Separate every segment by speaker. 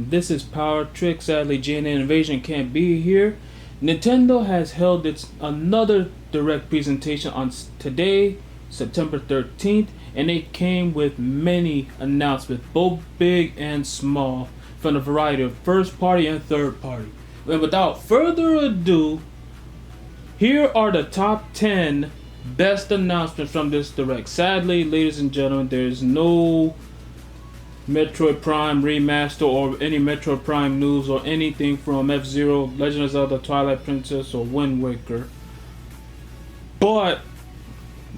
Speaker 1: This is Power Trick. Sadly, JN Invasion can't be here. Nintendo has held its another direct presentation on today, September 13th, and it came with many announcements, both big and small, from a variety of first party and third party. And without further ado, here are the top 10 best announcements from this direct. Sadly, ladies and gentlemen, there's no Metroid Prime Remaster or any Metroid Prime news or anything from F-Zero, Legend of Zelda, Twilight Princess, or Wind Waker. But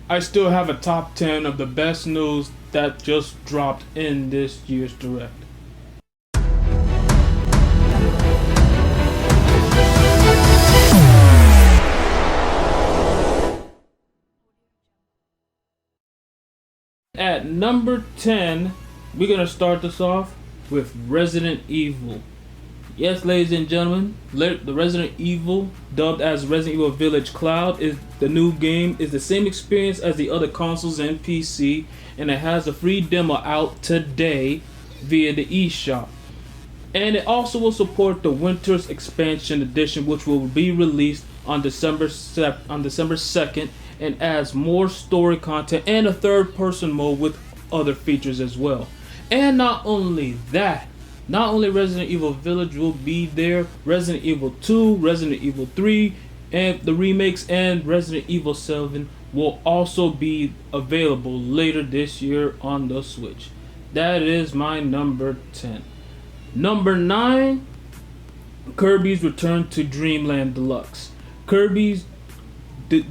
Speaker 1: I still have a top 10 of the best news that just dropped in this year's direct. At number 10, we're going to start this off with Resident Evil. Yes, ladies and gentlemen, the Resident Evil, dubbed as Resident Evil Village Cloud, is the new game. Is the same experience as the other consoles and PC, and it has a free demo out today via the eShop. And it also will support the Winter's Expansion Edition, which will be released on December 2nd, and adds more story content and a third-person mode with other features as well. And not only that, not only Resident Evil Village will be there, Resident Evil 2, Resident Evil 3, and the remakes, and Resident Evil 7 will also be available later this year on the Switch. That is my number 10. Number 9, Kirby's Return to Dreamland Deluxe. Kirby's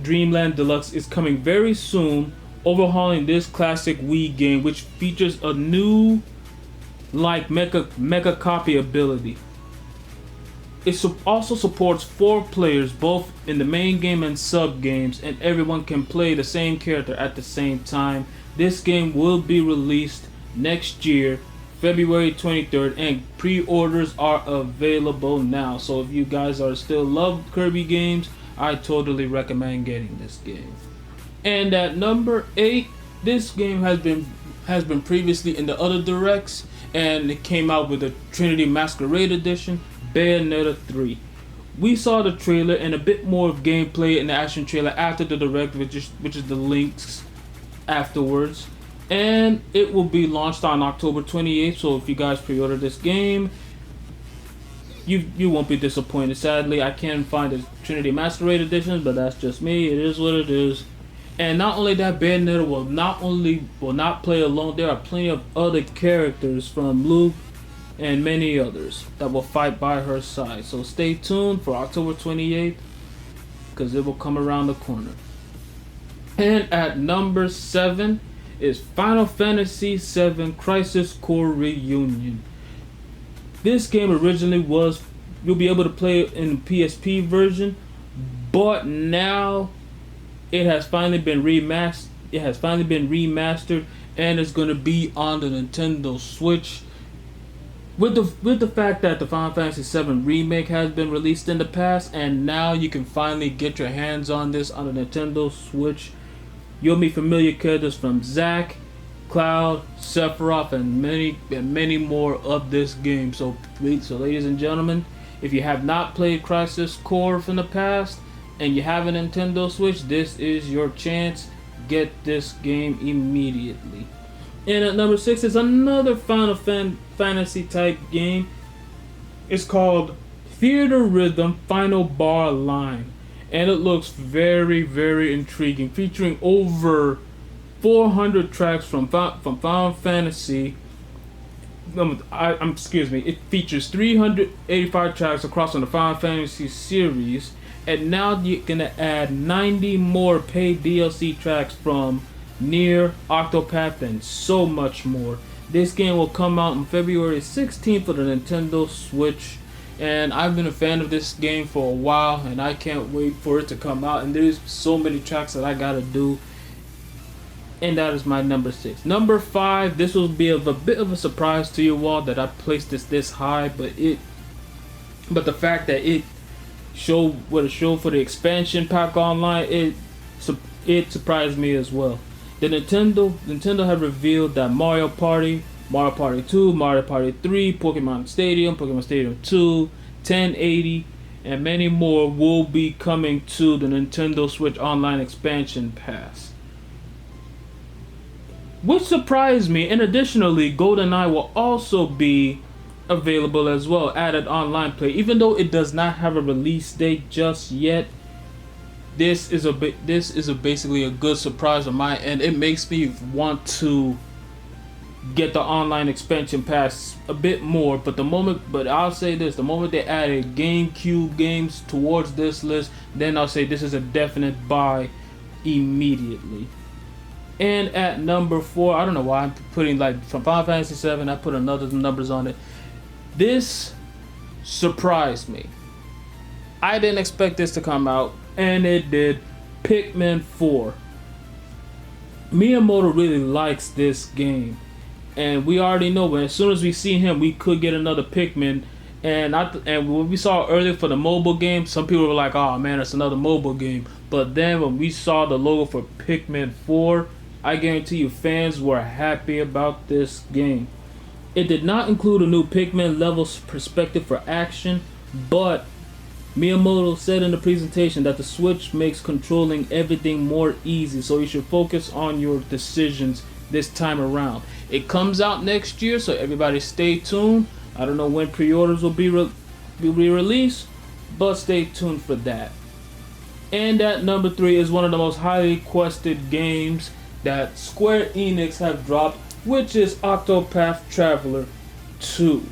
Speaker 1: Dreamland Deluxe is coming very soon, overhauling this classic Wii game, which features a new mecha copy ability. It also supports 4 players both in the main game and sub games, and everyone can play the same character at the same time. This game will be released next year, February 23rd, and pre-orders are available now. So if you guys are still love Kirby games, I totally recommend getting this game. And at number 8, this game has been previously in the other directs, and it came out with a Trinity Masquerade Edition, Bayonetta 3. We saw the trailer and a bit more of gameplay in the action trailer after the direct, which is the links afterwards. And it will be launched on October 28th, so if you guys pre-order this game, you won't be disappointed. Sadly, I can't find the Trinity Masquerade Edition, but that's just me. It is what it is. And not only that, Bayonetta will not play alone. There are plenty of other characters from Luke and many others that will fight by her side. So stay tuned for October 28th, because it will come around the corner. And at number 7 is Final Fantasy VII Crisis Core Reunion. This game originally you'll be able to play it in the PSP version, but now it has finally been remastered. And it's going to be on the Nintendo Switch. With the fact that the Final Fantasy VII remake has been released in the past, and now you can finally get your hands on this on the Nintendo Switch, you'll meet familiar characters from Zack, Cloud, Sephiroth, and many more of this game. So ladies and gentlemen, if you have not played Crisis Core from the past and you have a Nintendo Switch, this is your chance. Get this game immediately. And at number 6 is another Final Fantasy type game. It's called Theater Rhythm Final Bar Line, and it looks very, very intriguing, featuring over 400 tracks from Final Fantasy. It features 385 tracks across on the Final Fantasy series, and now you're gonna add 90 more paid DLC tracks from Nier, Octopath, and so much more. This game will come out on February 16th for the Nintendo Switch, and I've been a fan of this game for a while, and I can't wait for it to come out. And there's so many tracks that I gotta do. And that is my number 6. Number 5, this will be a bit of a surprise to you all that I placed this high, but the fact that it showed for the expansion pack online, it surprised me as well. The Nintendo had revealed that Mario Party Mario Party 2, Mario Party 3, Pokemon Stadium 2, 1080, and many more will be coming to the Nintendo Switch Online Expansion Pass. Which surprised me, and additionally, GoldenEye will also be available as well, added online play. Even though it does not have a release date just yet, this is basically a good surprise on my end. It makes me want to get the online expansion pass a bit more, but I'll say this: the moment they added GameCube games towards this list, then I'll say this is a definite buy immediately. And at number 4, I don't know why I'm putting like from Final Fantasy 7, I put another numbers on it. This surprised me. I didn't expect this to come out, and it did. Pikmin 4. Miyamoto really likes this game, and we already know when as soon as we see him, we could get another Pikmin. And when we saw earlier for the mobile game, some people were like, "Oh man, it's another mobile game." But then when we saw the logo for Pikmin 4, I guarantee you fans were happy about this game. It did not include a new Pikmin levels perspective for action, but Miyamoto said in the presentation that the Switch makes controlling everything more easy, so you should focus on your decisions this time around. It comes out next year, so everybody stay tuned. I don't know when pre-orders will be released, but stay tuned for that. And at number 3 is one of the most highly requested games that Square Enix have dropped, which is Octopath Traveler 2.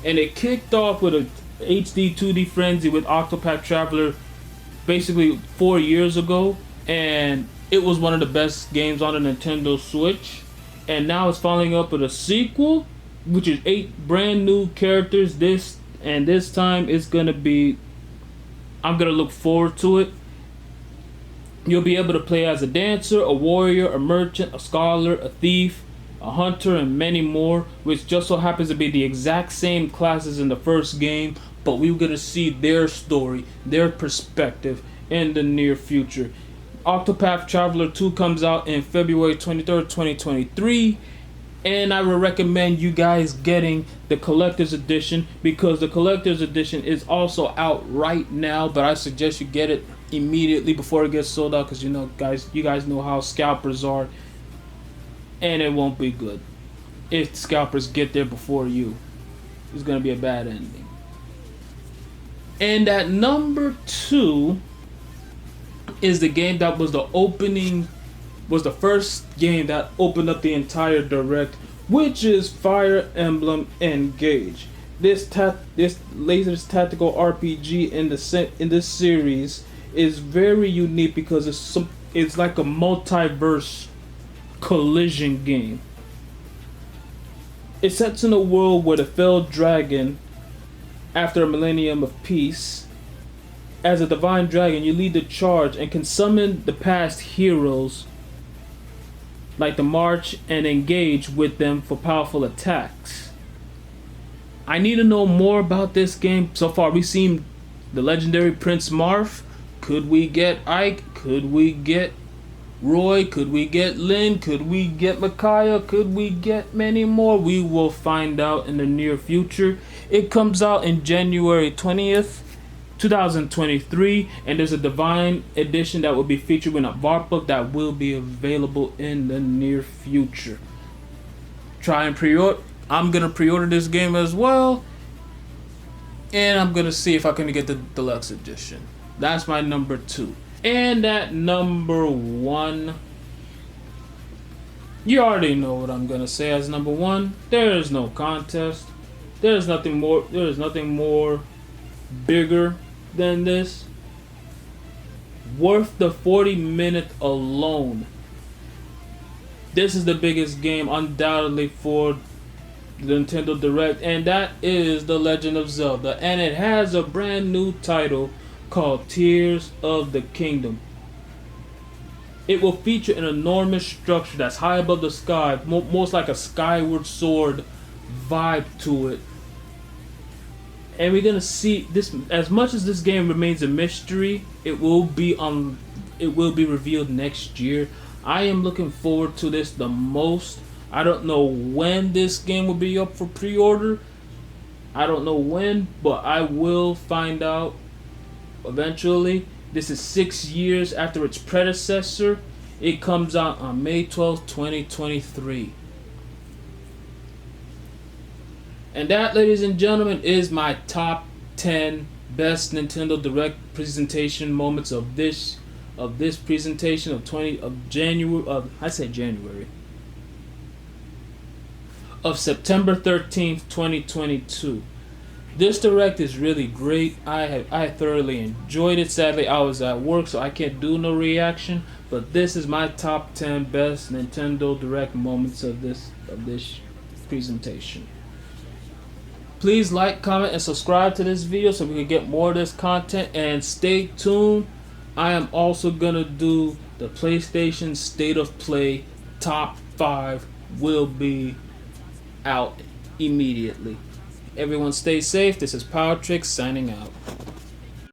Speaker 1: And it kicked off with a HD 2D frenzy with Octopath Traveler basically 4 years ago, and it was one of the best games on the Nintendo Switch. And now it's following up with a sequel, which is 8 brand new characters. This time it's gonna be, I'm gonna look forward to it. You'll be able to play as a dancer, a warrior, a merchant, a scholar, a thief, a hunter, and many more, which just so happens to be the exact same classes in the first game, but we're going to see their story, their perspective in the near future. Octopath Traveler 2 comes out in February 23rd, 2023, and I would recommend you guys getting the collector's edition, because the collector's edition is also out right now, but I suggest you get it immediately before it gets sold out, because you guys know how scalpers are, and it won't be good if scalpers get there before you. It's gonna be a bad ending. And at number 2 is the game that was the first game that opened up the entire Direct, which is Fire Emblem Engage. This latest tactical RPG in this series is very unique because it's like a multiverse collision game. It sets in a world where the failed dragon, after a millennium of peace, as a divine dragon, you lead the charge and can summon the past heroes like the March and engage with them for powerful attacks. I need to know more about this game. So far we've seen the legendary Prince Marth. Could we get Ike? Could we get Roy? Could we get Lynn? Could we get Micaiah? Could we get many more? We will find out in the near future. It comes out in January 20th, 2023, and there's a Divine Edition that will be featured in a art book that will be available in the near future. Try and pre-order. I'm gonna pre-order this game as well, and I'm gonna see if I can get the deluxe edition. That's my number 2. And at number 1, you already know what I'm gonna say as number 1. There is no contest. There is nothing more bigger than this. Worth the 40 minutes alone. This is the biggest game undoubtedly for the Nintendo Direct, and that is The Legend of Zelda, and it has a brand new title called Tears of the Kingdom. It will feature an enormous structure that's high above the sky, most like a Skyward Sword vibe to it. And we're gonna see this. As much as this game remains a mystery, it will be revealed next year. I am looking forward to this the most. I don't know when this game will be up for pre-order. I don't know when, but I will find out eventually. This is 6 years after its predecessor. It comes out on May 12th, 2023. And that, ladies and gentlemen, is my top 10 best Nintendo Direct presentation moments of this presentation of January of September 13th, 2022. This Direct is really great. I thoroughly enjoyed it. Sadly, I was at work, so I can't do no reaction. But this is my top 10 best Nintendo Direct moments of this presentation. Please like, comment, and subscribe to this video so we can get more of this content. And stay tuned. I am also gonna do the PlayStation State of Play top 5 will be out immediately. Everyone stay safe. This is Power Tricks signing out.